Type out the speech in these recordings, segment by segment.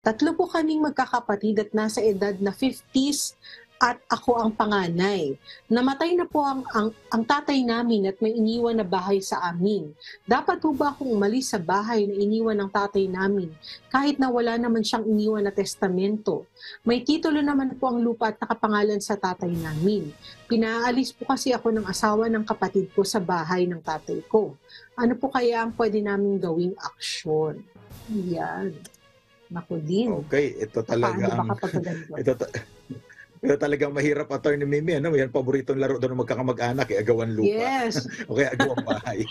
Tatlo po kaming magkakapatid at nasa edad na 50s at ako ang panganay. Namatay na po ang tatay namin at may iniwan na bahay sa amin. Dapat po ba akong umalis sa bahay na iniwan ng tatay namin kahit na wala naman siyang iniwan na testamento? May titulo naman po ang lupa at nakapangalan sa tatay namin. Pinaalis po kasi ako ng asawa ng kapatid ko sa bahay ng tatay ko. Ano po kaya ang pwede naming gawing aksyon? Yan. Naku din. Okay, ito talaga Paano ang... ba kapag ganito? Ito talagang mahirap, Attorney Mimi. Ano? Yan, paboritong laro doon ng magkakamag-anak, agawan lupa. Yes. O kaya agawang bahay.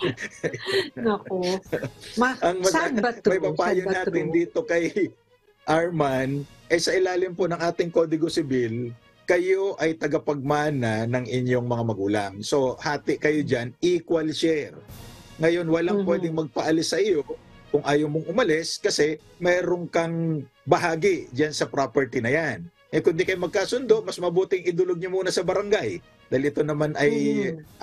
Naku. Sad but May true. papayo Sad but natin true. dito kay Arman, sa ilalim po ng ating Kodigo Sibil, kayo ay tagapagmana ng inyong mga magulang. So, hati kayo dyan, equal share. Ngayon, walang pwedeng magpaalis sa iyo kung ayaw mong umalis kasi mayroong kang bahagi dyan sa property na yan. Kung di kayo magkasundo, mas mabuting idulog niyo muna sa barangay. Dahil ito naman ay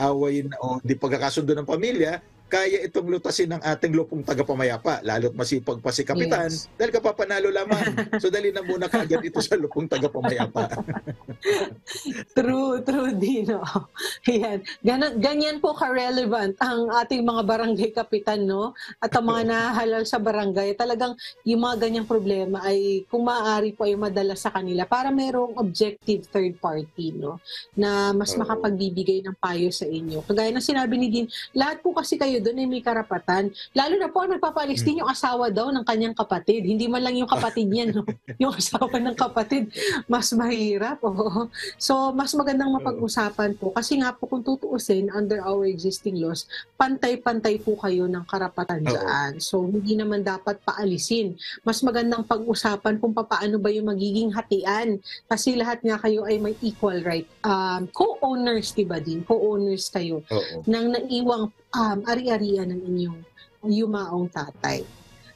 away o di pagkakasundo ng pamilya, kaya itong lutasin ng ating lupong tagapamayapa, lalo't masipag pa si Kapitan, dahil kapapanalo lamang. So dali na muna kaagad ito sa lupong tagapamayapa. True Dino. Yan. Ganyan po ka-relevant ang ating mga barangay kapitan, no? At ang mga nahahalal sa barangay, talagang yung mga ganyang problema ay kung maaari po ay madala sa kanila para mayroong objective third party, no? Na mas makapagbibigay ng payo sa inyo. Kagaya ng sinabi ni Dean, lahat po kasi kayo doon ay may karapatan. Lalo na po ang nagpapalis din yung asawa daw ng kanyang kapatid. Hindi man lang yung kapatid niya, no? Yung asawa ng kapatid, mas mahirap. Oo. So, mas magandang mapag-usapan po. Kasi nga po kung tutuusin, under our existing laws, pantay-pantay po kayo ng karapatan dyan. So, hindi naman dapat paalisin. Mas magandang pag-usapan kung paano ba yung magiging hatian. Kasi lahat nga kayo ay may equal right. Co-owners, diba din? Co-owners kayo ng naiwang ari-arian ng inyong yumaong tatay.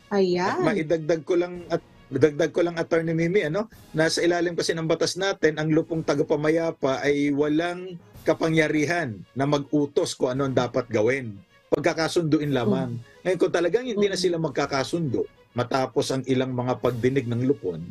Ayan. At maidagdag ko lang Attorney Mimi, nasa ilalim kasi ng batas natin, ang lupong tagapamayapa ay walang kapangyarihan na mag-utos kung ano ang dapat gawin. Pagkakasunduin lamang. Ngayon kung talagang hindi na sila magkakasundo matapos ang ilang mga pagdinig ng lupon,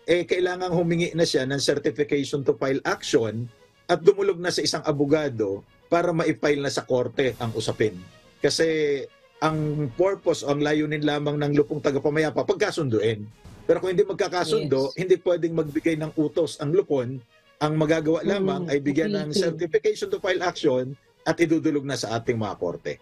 kailangan humingi na siya ng certification to file action at dumulog na sa isang abogado para ma-file na sa korte ang usapin. Kasi ang purpose, ang layunin lamang ng lupong tagapamayapa, pagkasunduin. Pero kung hindi magkakasundo, hindi pwedeng magbigay ng utos ang lupon. Ang magagawa lamang ay bigyan ng certification to file action at idudulog na sa ating mga korte.